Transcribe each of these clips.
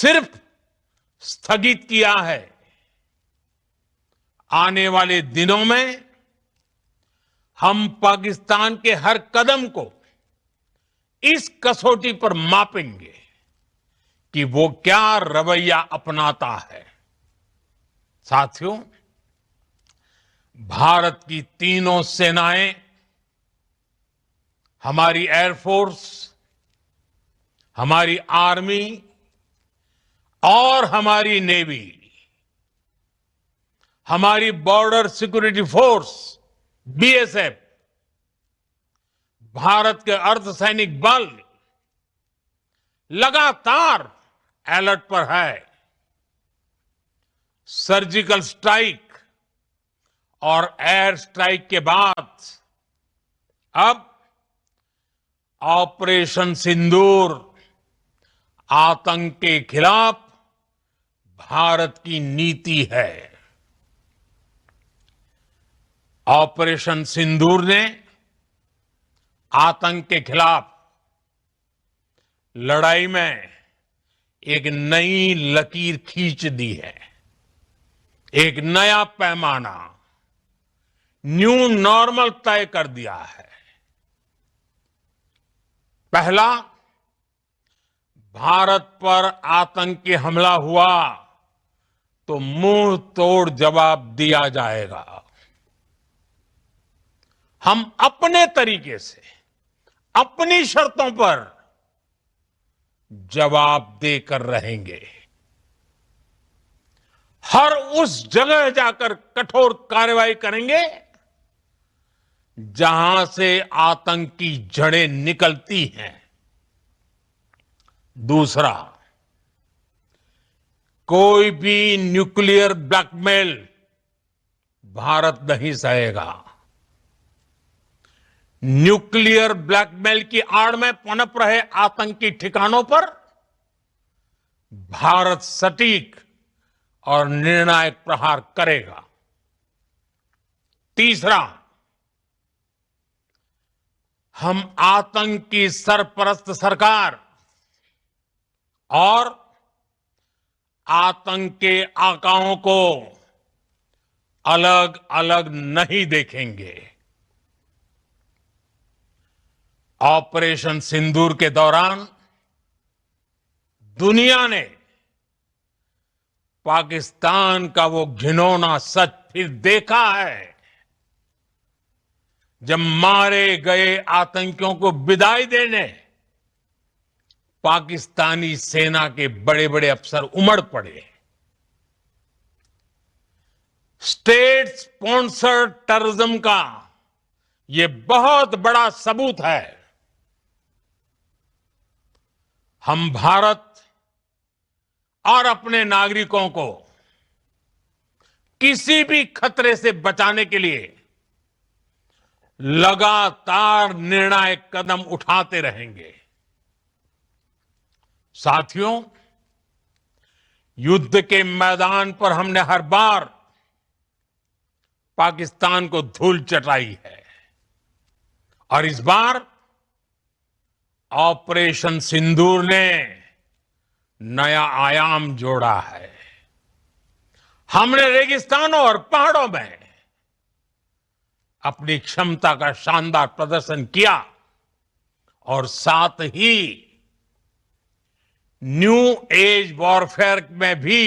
सिर्फ स्थगित किया है। आने वाले दिनों में हम पाकिस्तान के हर कदम को इस कसौटी पर मापेंगे कि वो क्या रवैया अपनाता है। साथियों, भारत की तीनों सेनाएं, हमारी एयरफोर्स, हमारी आर्मी और हमारी नेवी, हमारी border security force BSF, Bharat के अर्धसैनिक बल लगातार अलर्ट पर है। सर्जिकल स्ट्राइक और एयर स्ट्राइक के बाद अब ऑपरेशन सिंदूर आतंक के खिलाफ भारत की नीति है। ऑपरेशन सिंदूर ने आतंक के खिलाफ लड़ाई में एक नई लकीर खींच दी है, एक नया पैमाना, न्यू नॉर्मल तय कर दिया है। पहला, भारत पर आतंकी हमला हुआ तो मुंह तोड़ जवाब दिया जाएगा। हम अपने तरीके से, अपनी शर्तों पर जवाब देकर रहेंगे। हर उस जगह जाकर कठोर कार्रवाई करेंगे जहां से आतंक की जड़ें निकलती हैं। दूसरा, कोई भी न्यूक्लियर ब्लैकमेल भारत नहीं सहेगा। न्यूक्लियर ब्लैकमेल की आड़ में पनप रहे आतंकी ठिकानों पर भारत सटीक और निर्णायक प्रहार करेगा। तीसरा, हम आतंक की सरपरस्त सरकार और आतंक के आकाओं को अलग अलग नहीं देखेंगे। ऑपरेशन सिंदूर के दौरान दुनिया ने पाकिस्तान का वो घिनौना सच फिर देखा है, जब मारे गए आतंकियों को विदाई देने पाकिस्तानी सेना के बड़े बड़े अफसर उमड़ पड़े। स्टेट स्पॉन्सर्ड टेररिज्म का ये बहुत बड़ा सबूत है। हम भारत और अपने नागरिकों को किसी भी खतरे से बचाने के लिए लगातार निर्णायक कदम उठाते रहेंगे। साथियों, युद्ध के मैदान पर हमने हर बार पाकिस्तान को धूल चटाई है और इस बार ऑपरेशन सिंदूर ने नया आयाम जोड़ा है। हमने रेगिस्तानों और पहाड़ों में अपनी क्षमता का शानदार प्रदर्शन किया और साथ ही न्यू एज वॉरफेयर में भी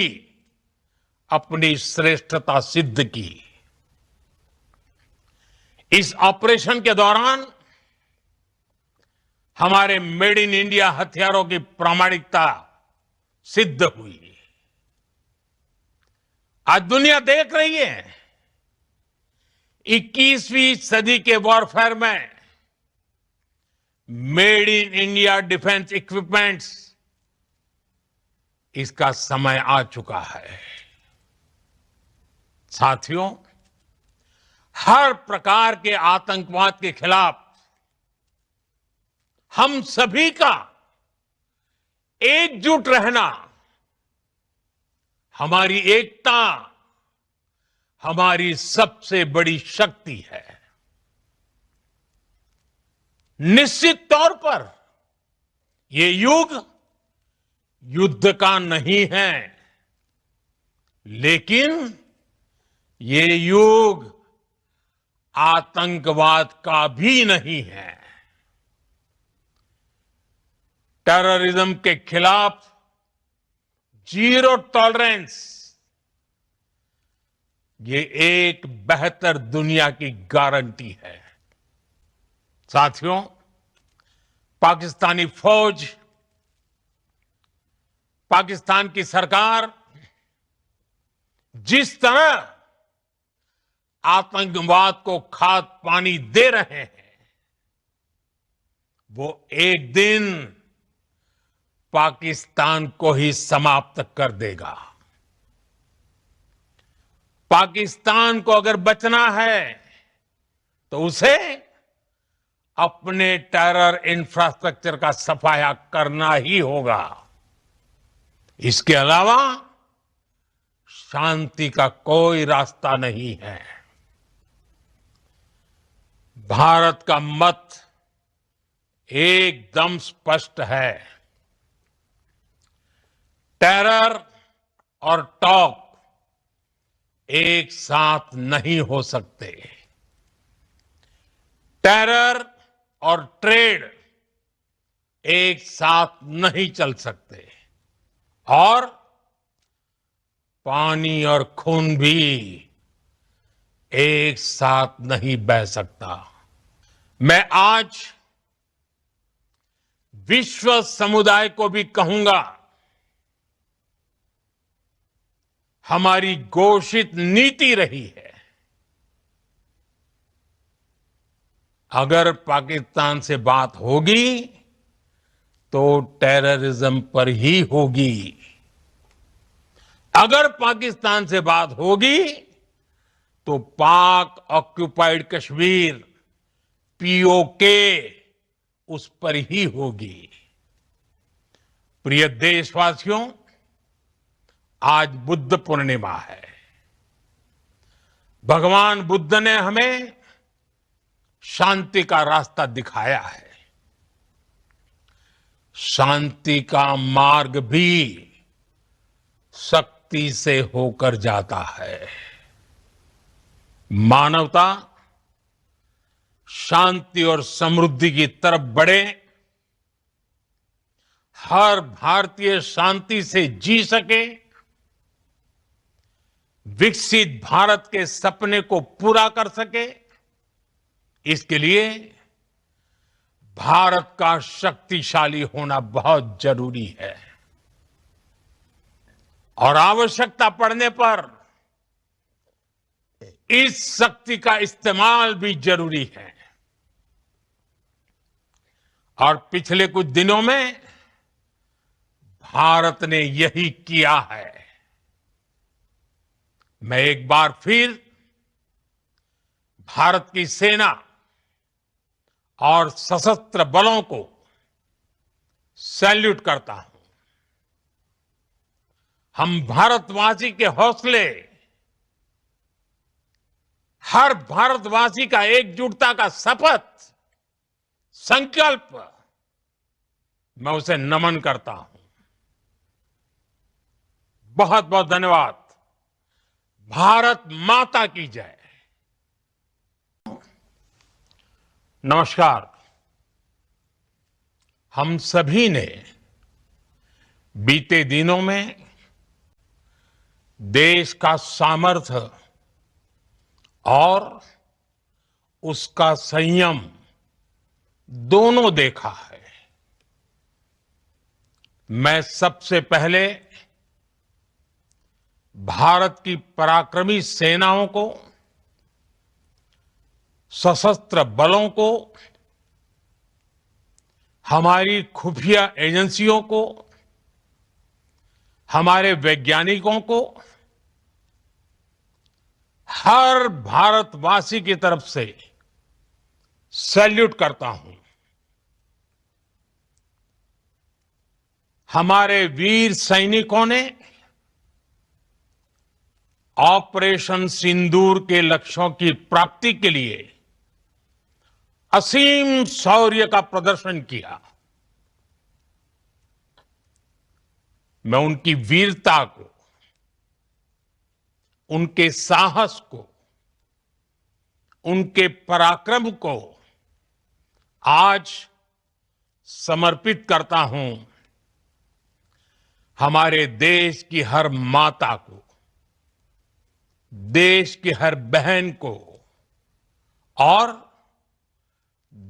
अपनी श्रेष्ठता सिद्ध की। इस ऑपरेशन के दौरान हमारे मेड इन इंडिया हथियारों की प्रामाणिकता सिद्ध हुई। आज दुनिया देख रही है 21वीं सदी के वॉरफेयर में made in India defence equipments, इसका समय आ चुका है। साथियों, हर प्रकार के आतंकवाद के खिलाफ हम सभी का एकजुट रहना, हमारी एकता हमारी सबसे बड़ी शक्ति है। निश्चित तौर पर ये युग युद्ध का नहीं है, लेकिन ये युग आतंकवाद का भी नहीं है। टेररिज्म के खिलाफ जीरो टॉलरेंस, ये एक बेहतर दुनिया की गारंटी है। साथियों, पाकिस्तानी फौज, पाकिस्तान की सरकार जिस तरह आतंकवाद को खाद पानी दे रहे हैं, वो एक दिन पाकिस्तान को ही समाप्त कर देगा। पाकिस्तान को अगर बचना है तो उसे अपने टेरर इंफ्रास्ट्रक्चर का सफाया करना ही होगा। इसके अलावा शांति का कोई रास्ता नहीं है। भारत का मत एकदम स्पष्ट है। टेरर और टॉक एक साथ नहीं हो सकते। टेरर और ट्रेड एक साथ नहीं चल सकते, और पानी और खून भी एक साथ नहीं बह सकता। मैं आज विश्व समुदाय को भी कहूंगा, हमारी घोषित नीति रही है, अगर पाकिस्तान से बात होगी तो टेररिज्म पर ही होगी। अगर पाकिस्तान से बात होगी तो पाक ऑक्युपाइड कश्मीर, पीओके, उस पर ही होगी। प्रिय देशवासियों, आज बुद्ध पूर्णिमा है। भगवान बुद्ध ने हमें शांति का रास्ता दिखाया है। शांति का मार्ग भी शक्ति से होकर जाता है। मानवता शांति और समृद्धि की तरफ बढ़े, हर भारतीय शांति से जी सके, विकसित भारत के सपने को पूरा कर सके, इसके लिए भारत का शक्तिशाली होना बहुत जरूरी है। और आवश्यकता पड़ने पर इस शक्ति का इस्तेमाल भी जरूरी है। और पिछले कुछ दिनों में भारत ने यही किया है। मैं एक बार फिर भारत की सेना और सशस्त्र बलों को सैल्यूट करता हूं। हम भारतवासी के हौसले, हर भारतवासी का एकजुटता का शपथ, संकल्प, मैं उसे नमन करता हूं। बहुत बहुत धन्यवाद। भारत माता की जय। नमस्कार। हम सभी ने बीते दिनों में देश का सामर्थ्य और उसका संयम दोनों देखा है। मैं सबसे पहले भारत की पराक्रमी सेनाओं को, सशस्त्र बलों को, हमारी खुफिया एजेंसियों को, हमारे वैज्ञानिकों को, हर भारतवासी की तरफ से सैल्यूट करता हूं। हमारे वीर सैनिकों ने ऑपरेशन सिंदूर के लक्ष्यों की प्राप्ति के लिए असीम शौर्य का प्रदर्शन किया। मैं उनकी वीरता को, उनके साहस को, उनके पराक्रम को आज समर्पित करता हूं हमारे देश की हर माता को, देश की हर बहन को और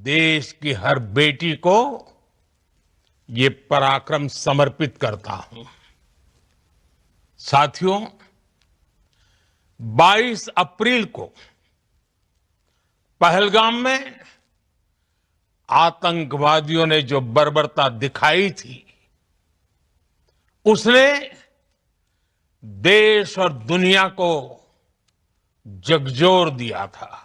देश की हर बेटी को ये पराक्रम समर्पित करता हूं। साथियों, 22 अप्रैल को पहलगाम में आतंकवादियों ने जो बर्बरता दिखाई थी, उसने देश और दुनिया को झकझोर दिया था।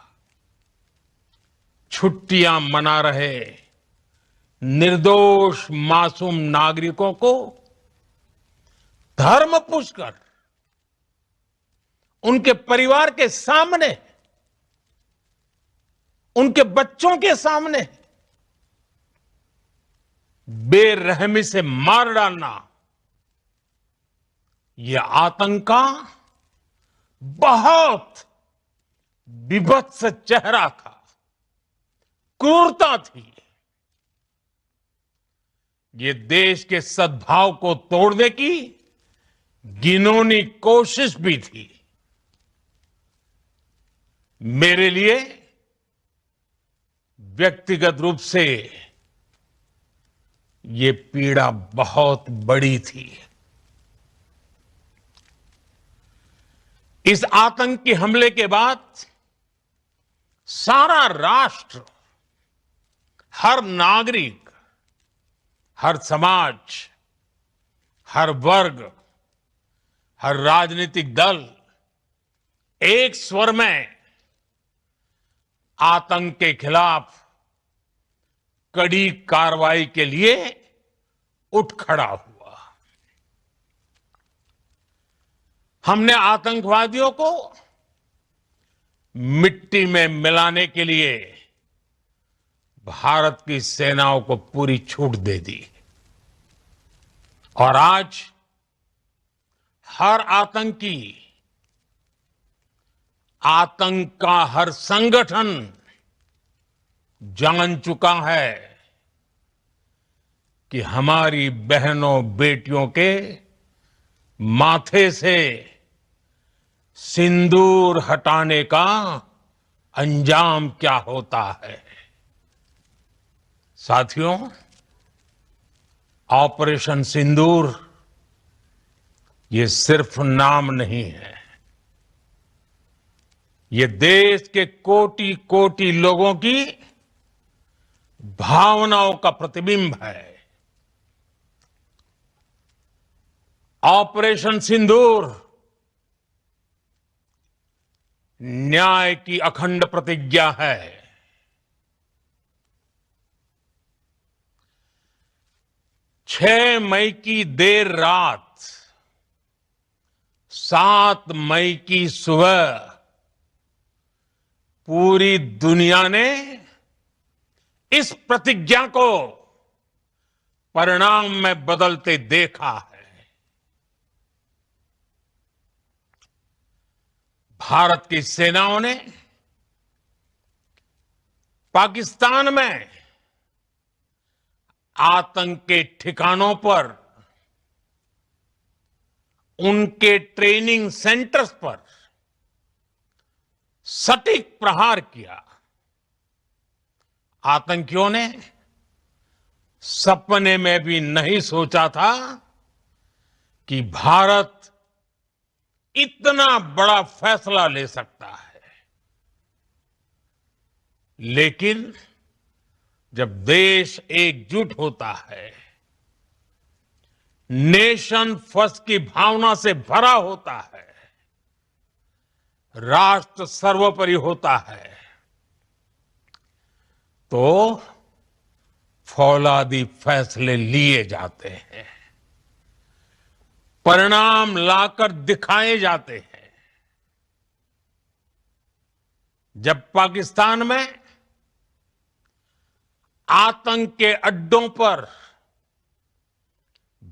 छुट्टियां मना रहे निर्दोष मासूम नागरिकों को धर्म पूछकर उनके परिवार के सामने, उनके बच्चों के सामने बेरहमी से मार डालना, यह आतंक का बहुत विभत्स चेहरा था, क्रूरता थी। ये देश के सद्भाव को तोड़ने की घिनौनी कोशिश भी थी। मेरे लिए व्यक्तिगत रूप से ये पीड़ा बहुत बड़ी थी। इस आतंकी हमले के बाद सारा राष्ट्र, हर नागरिक, हर समाज, हर वर्ग, हर राजनीतिक दल एक स्वर में आतंक के खिलाफ कड़ी कार्रवाई के लिए उठ खड़ा हुआ। हमने आतंकवादियों को मिट्टी में मिलाने के लिए भारत की सेनाओं को पूरी छूट दे दी और आज हर आतंकी, आतंक का हर संगठन जान चुका है कि हमारी बहनों बेटियों के माथे से सिंदूर हटाने का अंजाम क्या होता है। साथियों, ऑपरेशन सिंदूर ये सिर्फ नाम नहीं है, ये देश के कोटि कोटि लोगों की भावनाओं का प्रतिबिंब है। ऑपरेशन सिंदूर न्याय की अखंड प्रतिज्ञा है। 6 मई की देर रात, 7 मई की सुबह पूरी दुनिया ने इस प्रतिज्ञा को परिणाम में बदलते देखा है। भारत की सेनाओं ने पाकिस्तान में आतंक के ठिकानों पर, उनके ट्रेनिंग सेंटर्स पर सटीक प्रहार किया। आतंकियों ने सपने में भी नहीं सोचा था कि भारत इतना बड़ा फैसला ले सकता है। लेकिन जब देश एकजुट होता है, नेशन फर्स्ट की भावना से भरा होता है, राष्ट्र सर्वोपरि होता है, तो फौलादी फैसले लिए जाते हैं, परिणाम लाकर दिखाए जाते हैं। जब पाकिस्तान में आतंक के अड्डों पर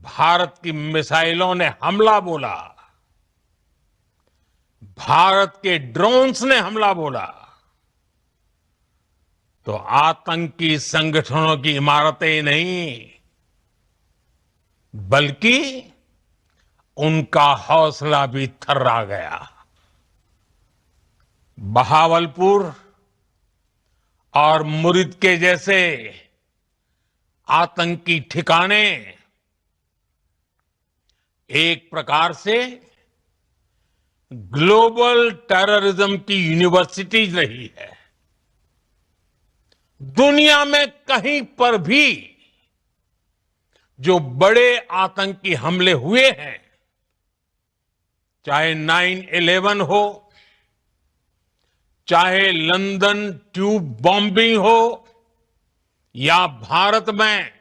भारत की मिसाइलों ने हमला बोला, भारत के ड्रोन्स ने हमला बोला, तो आतंकी संगठनों की इमारतें नहीं, बल्कि उनका हौसला भी थर्रा गया। बहावलपुर और मुरिद के जैसे आतंकी ठिकाने एक प्रकार से ग्लोबल टेररिज्म की यूनिवर्सिटीज रही है। दुनिया में कहीं पर भी जो बड़े आतंकी हमले हुए हैं, चाहे 9/11 हो, चाहे लंदन ट्यूब बॉम्बिंग हो, या भारत में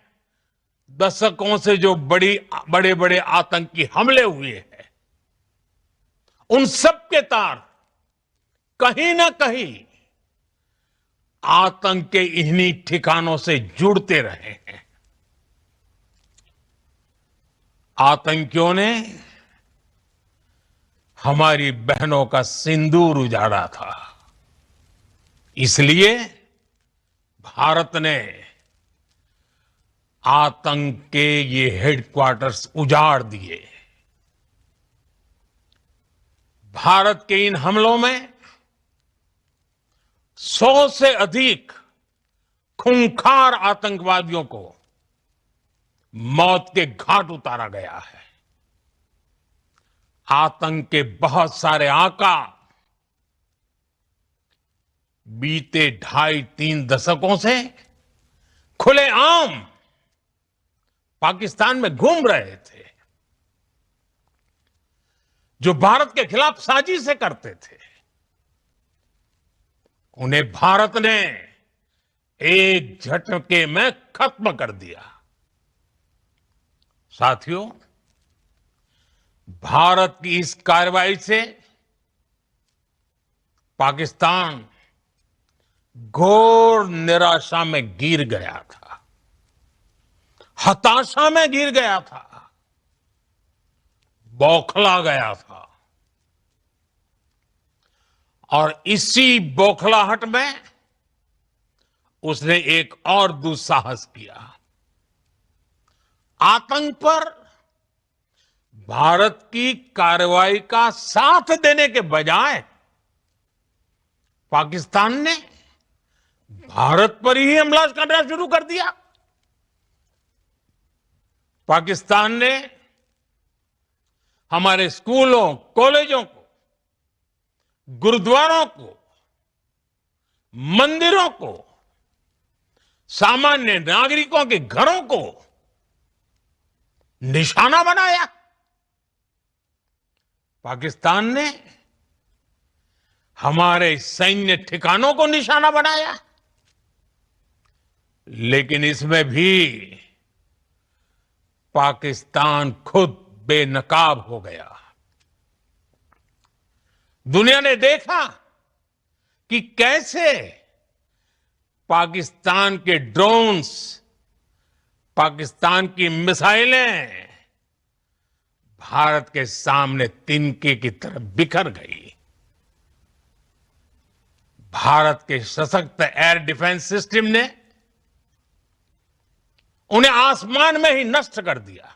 दशकों से जो बड़े बड़े आतंकी हमले हुए हैं, उन सब के तार कहीं ना कहीं आतंक के इन्हीं ठिकानों से जुड़ते रहे हैं। आतंकियों ने हमारी बहनों का सिंदूर उजाड़ा था, इसलिए भारत ने आतंक के ये हेडक्वार्टर्स उजाड़ दिए। भारत के इन हमलों में 100 से अधिक खूंखार आतंकवादियों को मौत के घाट उतारा गया है। आतंक के बहुत सारे आका बीते 2.5-3 दशकों से खुलेआम पाकिस्तान में घूम रहे थे। जो भारत के खिलाफ साजिशें करते थे, उन्हें भारत ने एक झटके में खत्म कर दिया। साथियों, भारत की इस कार्रवाई से पाकिस्तान घोर निराशा में गिर गया था, हताशा में गिर गया था, बौखला गया था। और इसी बौखलाहट में उसने एक और दुस्साहस किया। आतंक पर भारत की कार्रवाई का साथ देने के बजाय पाकिस्तान ने भारत पर ही हमला करना शुरू कर दिया। पाकिस्तान ने हमारे स्कूलों, कॉलेजों को, गुरुद्वारों को, मंदिरों को, सामान्य नागरिकों के घरों को निशाना बनाया। पाकिस्तान ने हमारे सैन्य ठिकानों को निशाना बनाया। लेकिन इसमें भी पाकिस्तान खुद बेनकाब हो गया। दुनिया ने देखा कि कैसे पाकिस्तान के ड्रोन्स, पाकिस्तान की मिसाइलें भारत के सामने तिनके की तरह बिखर गई। भारत के सशक्त एयर डिफेंस सिस्टम ने उन्हें आसमान में ही नष्ट कर दिया।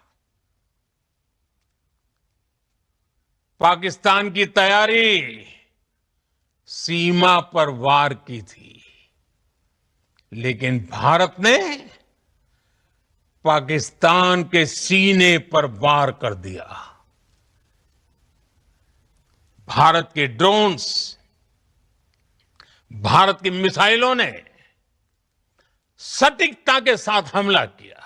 पाकिस्तान की तैयारी सीमा पर वार की थी, लेकिन भारत ने पाकिस्तान के सीने पर वार कर दिया। भारत के ड्रोन्स, भारत की मिसाइलों ने सटीकता के साथ हमला किया।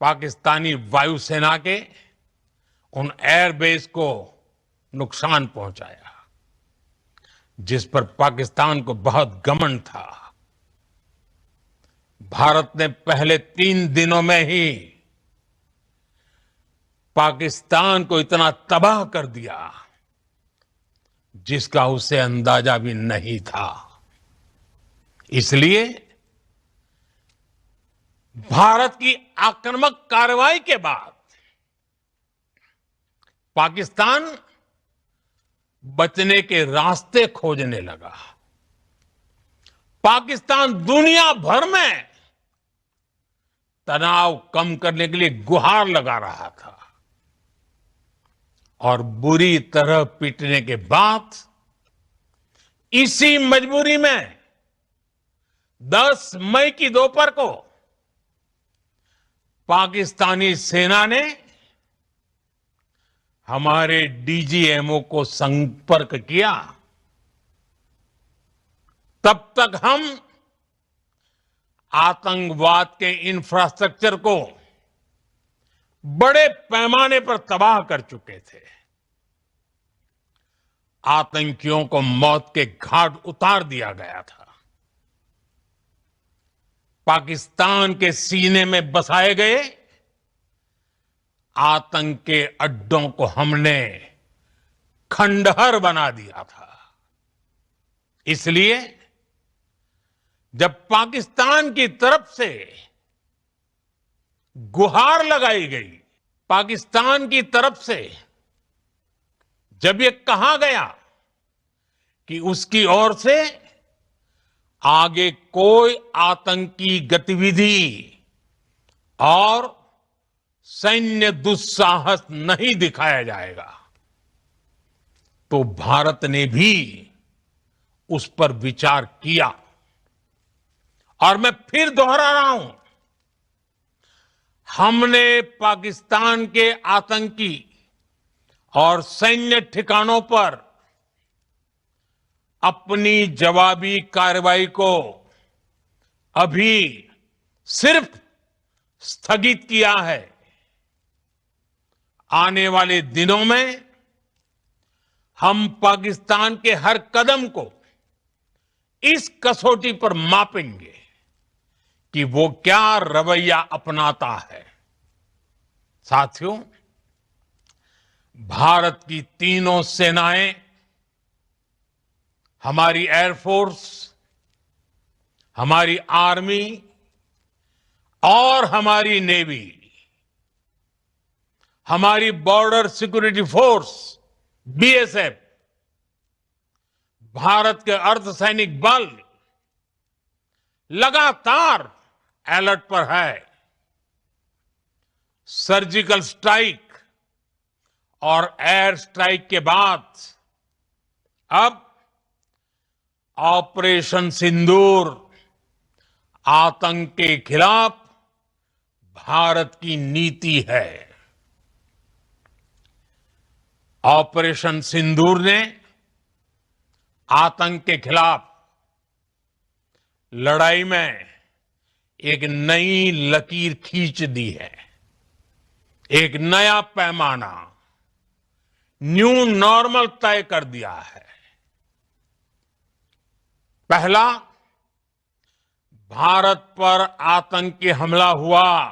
पाकिस्तानी वायुसेना के उन एयरबेस को नुकसान पहुंचाया, जिस पर पाकिस्तान को बहुत घमंड था। भारत ने पहले 3 दिनों में ही पाकिस्तान को इतना तबाह कर दिया, जिसका उसे अंदाजा भी नहीं था। इसलिए भारत की आक्रामक कार्रवाई के बाद पाकिस्तान बचने के रास्ते खोजने लगा। पाकिस्तान दुनिया भर में तनाव कम करने के लिए गुहार लगा रहा था और बुरी तरह पीटने के बाद इसी मजबूरी में 10 मई की दोपहर को पाकिस्तानी सेना ने हमारे डीजीएमओ को संपर्क किया। तब तक हम आतंकवाद के इंफ्रास्ट्रक्चर को बड़े पैमाने पर तबाह कर चुके थे। आतंकियों को मौत के घाट उतार दिया गया था। पाकिस्तान के सीने में बसाए गए आतंक के अड्डों को हमने खंडहर बना दिया था। इसलिए जब पाकिस्तान की तरफ से गुहार लगाई गई, पाकिस्तान की तरफ से जब ये कहा गया कि उसकी ओर से आगे कोई आतंकी गतिविधि और सैन्य दुस्साहस नहीं दिखाया जाएगा, तो भारत ने भी उस पर विचार किया। और मैं फिर दोहरा रहा हूं, हमने पाकिस्तान के आतंकी और सैन्य ठिकानों पर अपनी जवाबी कार्रवाई को अभी सिर्फ स्थगित किया है। आने वाले दिनों में हम पाकिस्तान के हर कदम को इस कसौटी पर मापेंगे कि वो क्या रवैया अपनाता है। साथियों, भारत की तीनों सेनाएं, हमारी एयरफोर्स, हमारी आर्मी और हमारी नेवी, हमारी border security force BSF, Bharat के अर्धसैनिक बल लगातार अलर्ट पर है। सर्जिकल स्ट्राइक और एयर स्ट्राइक के बाद अब ऑपरेशन सिंदूर आतंक के खिलाफ भारत की नीति है। ऑपरेशन सिंदूर ने आतंक के खिलाफ लड़ाई में एक नई लकीर खींच दी है। एक नया पैमाना, न्यू नॉर्मल तय कर दिया है। पहला, भारत पर आतंकी हमला हुआ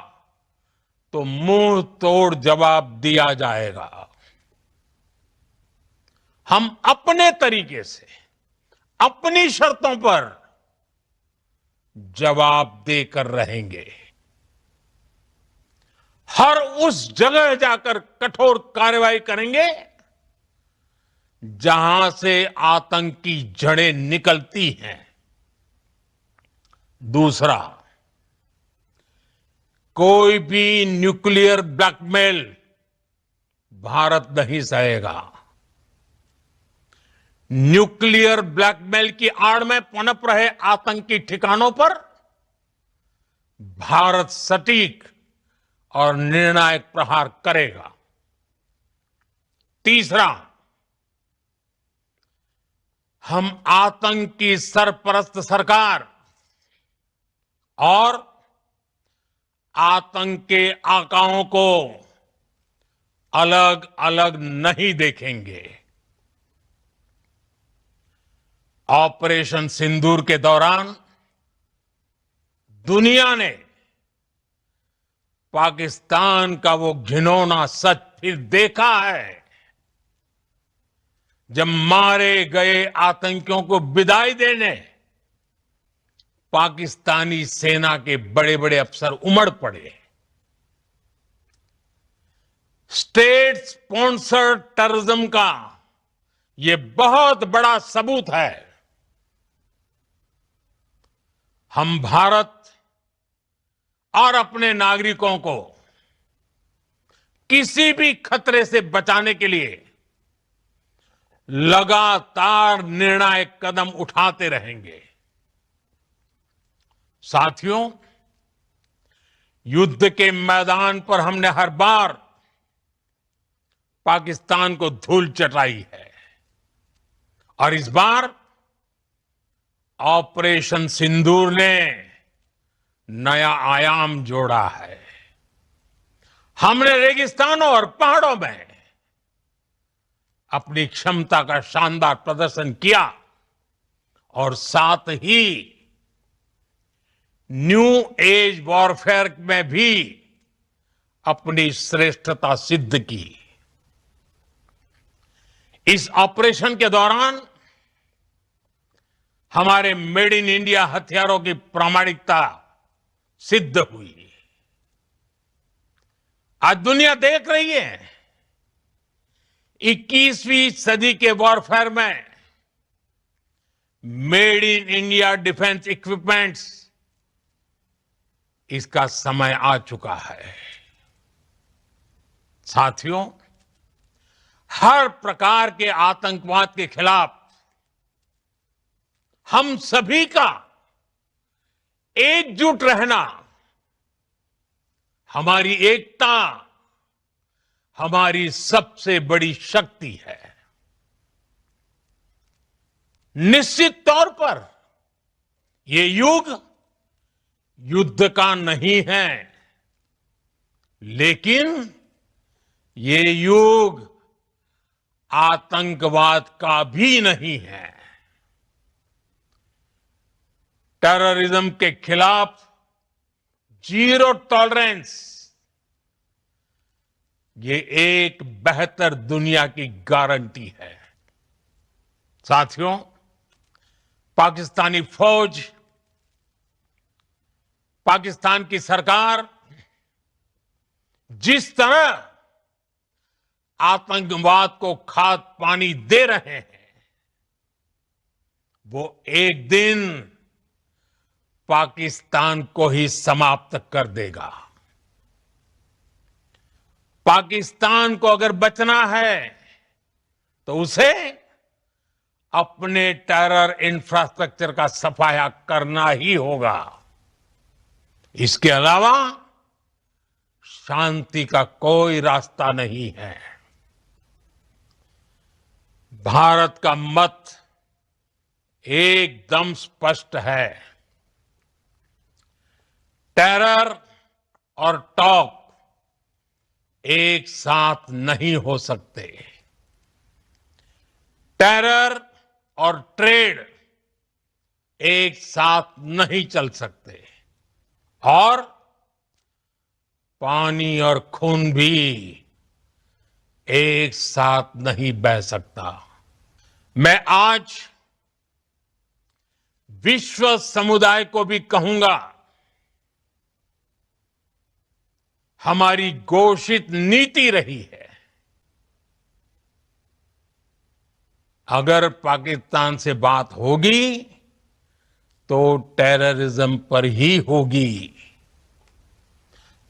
तो मुंह तोड़ जवाब दिया जाएगा। हम अपने तरीके से, अपनी शर्तों पर जवाब देकर रहेंगे। हर उस जगह जाकर कठोर कार्रवाई करेंगे जहां से आतंक की जड़ें निकलती हैं। दूसरा, कोई भी न्यूक्लियर ब्लैकमेल भारत नहीं सहेगा। न्यूक्लियर ब्लैकमेल की आड़ में पनप रहे आतंकी ठिकानों पर भारत सटीक और निर्णायक प्रहार करेगा। तीसरा, हम आतंक की सरपरस्त सरकार और आतंक के आकाओं को अलग अलग नहीं देखेंगे। ऑपरेशन सिंदूर के दौरान दुनिया ने पाकिस्तान का वो घिनौना सच फिर देखा है, जब मारे गए आतंकियों को विदाई देने पाकिस्तानी सेना के बड़े बड़े अफसर उमड़ पड़े। स्टेट स्पॉन्सर्ड टेररिज्म का ये बहुत बड़ा सबूत है। हम भारत और अपने नागरिकों को किसी भी खतरे से बचाने के लिए लगातार निर्णायक कदम उठाते रहेंगे। साथियों, युद्ध के मैदान पर हमने हर बार पाकिस्तान को धूल चटाई है और इस बार ऑपरेशन सिंदूर ने नया आयाम जोड़ा है। हमने रेगिस्तानों और पहाड़ों में अपनी क्षमता का शानदार प्रदर्शन किया और साथ ही न्यू एज वॉरफेयर में भी अपनी श्रेष्ठता सिद्ध की। इस ऑपरेशन के दौरान हमारे मेड इन इंडिया हथियारों की प्रामाणिकता सिद्ध हुई। आज दुनिया देख रही है 21वीं सदी के वॉरफेयर में made in India defence equipments, इसका समय आ चुका है। साथियों, हर प्रकार के आतंकवाद के खिलाफ हम सभी का एकजुट रहना, हमारी एकता हमारी सबसे बड़ी शक्ति है। निश्चित तौर पर ये युग युद्ध का नहीं है, लेकिन ये युग आतंकवाद का भी नहीं है। टेररिज्म के खिलाफ जीरो टॉलरेंस, ये एक बेहतर दुनिया की गारंटी है। साथियों, पाकिस्तानी फौज, पाकिस्तान की सरकार जिस तरह आतंकवाद को खाद पानी दे रहे हैं, वो एक दिन पाकिस्तान को ही समाप्त कर देगा। पाकिस्तान को अगर बचना है तो उसे अपने टेरर इंफ्रास्ट्रक्चर का सफाया करना ही होगा। इसके अलावा शांति का कोई रास्ता नहीं है। भारत का मत एकदम स्पष्ट है। टेरर और टॉक एक साथ नहीं हो सकते। टेरर और ट्रेड एक साथ नहीं चल सकते और पानी और खून भी एक साथ नहीं बह सकता। मैं आज विश्व समुदाय को भी कहूंगा, हमारी घोषित नीति रही है, अगर पाकिस्तान से बात होगी तो टेररिज्म पर ही होगी।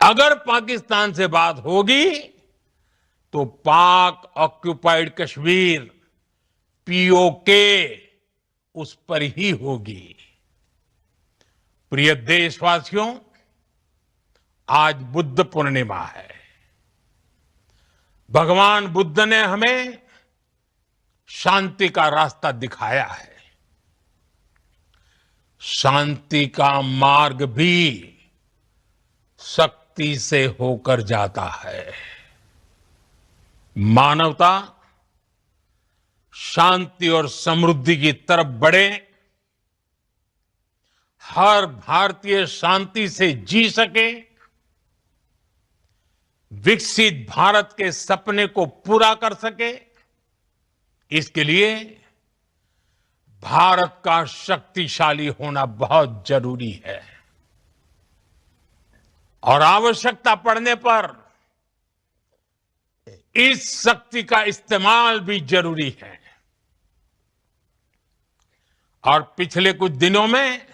अगर पाकिस्तान से बात होगी तो पाक ऑक्युपाइड कश्मीर पीओके उस पर ही होगी। प्रिय देशवासियों, आज बुद्ध पूर्णिमा है। भगवान बुद्ध ने हमें शांति का रास्ता दिखाया है। शांति का मार्ग भी शक्ति से होकर जाता है। मानवता शांति और समृद्धि की तरफ बढ़े, हर भारतीय शांति से जी सके, विकसित भारत के सपने को पूरा कर सके, इसके लिए भारत का शक्तिशाली होना बहुत जरूरी है और आवश्यकता पड़ने पर इस शक्ति का इस्तेमाल भी जरूरी है। और पिछले कुछ दिनों में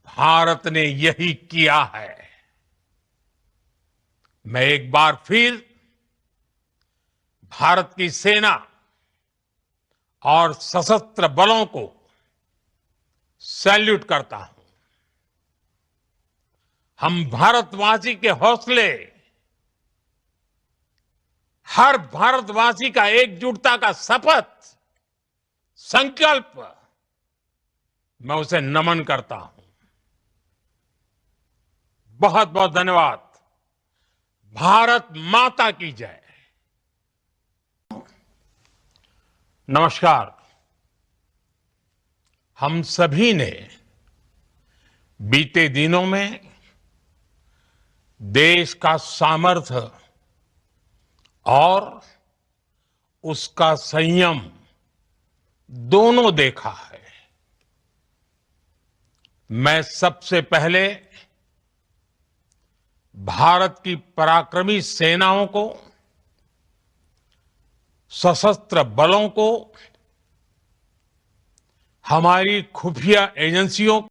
भारत ने यही किया है। मैं एक बार फिर भारत की सेना और सशस्त्र बलों को सैल्यूट करता हूं। हम भारतवासी के हौसले, हर भारतवासी का एकजुटता का शपथ, संकल्प, मैं उसे नमन करता हूं। बहुत बहुत धन्यवाद। भारत माता की जय। नमस्कार। हम सभी ने बीते दिनों में देश का सामर्थ्य और उसका संयम दोनों देखा है। मैं सबसे पहले भारत की पराक्रमी सेनाओं को, सशस्त्र बलों को, हमारी खुफिया एजेंसियों